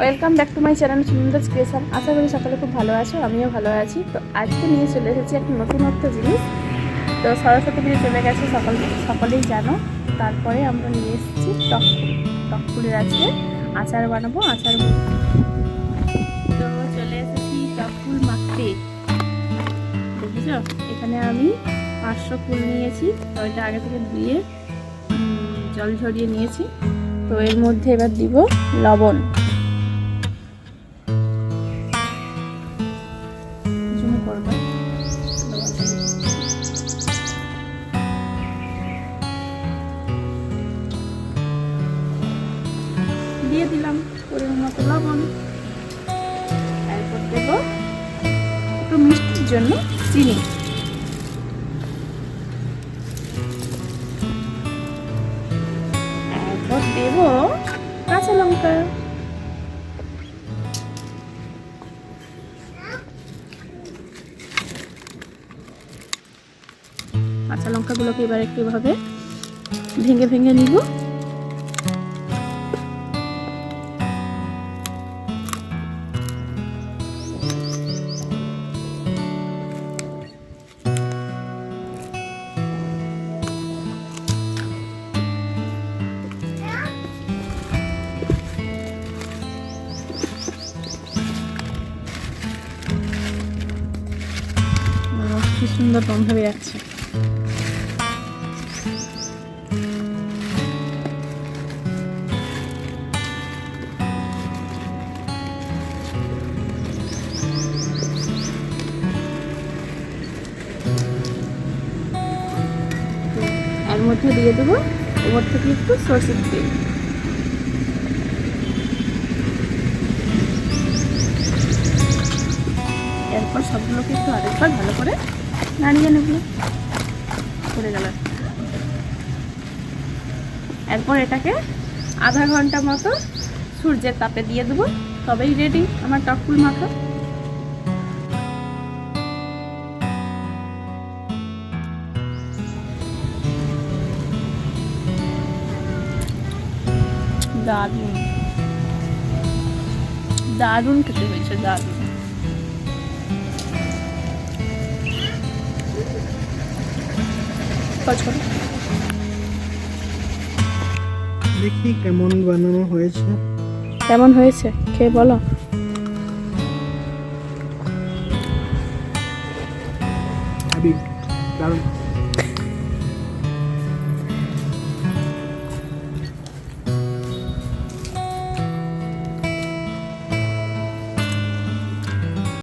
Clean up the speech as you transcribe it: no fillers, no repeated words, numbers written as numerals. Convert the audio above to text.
Welcome back to my channel সুন্দর creation. আশা করি সকালে খুব ভালো আছো, আমিও ভালো আছি। তো আজকে নিয়ে চলে এসেছি একটা নতুনত্ব জিনিস। তো সরস্বতী পুজো চলে গেছে, সকলেই জানো। তারপরে আমরা নিয়ে এসেছি টক ফুলের আজকে আচার বানাবো। তো চলে এসেছি টক ফুল মাখতে। দেখেছো, এখানে আমি 500 ফুল নিয়েছি। তো এটা আগে থেকে ধুয়ে জল ঝরিয়ে নিয়েছি। তো এর মধ্যে এবার দিব লবণ। দিয়ে দিলাম পরিমাণ মতো লবণ। এরপর দেব একটু মিষ্টির জন্য চিনি। এরপর দেব কাঁচা লঙ্কা। কাঁচা লঙ্কাগুলোকে এবার একটু এভাবে ভেঙে ভেঙে নিব। কি সুন্দর গন্ধ বেরাচ্ছে। এর মধ্যে দিয়ে দেবো ওপর থেকে একটু সরষের তেল। এরপর সবগুলোকে একটু আরেকবার ভালো করে নাড়িয়ে নেব। পড়ে গেল। এরপর এটাকে আধা ঘন্টা মতো সূর্যের তাপে দিয়ে দেবো। তবেই রেডি আমার টক ফুল মাখা। দারুণ দারুণ খেতে হয়েছে, দারুণ। দেখি কেমন বানানো হয়েছে। কেমন হয়েছে খেয়ে বলো। দারুণ।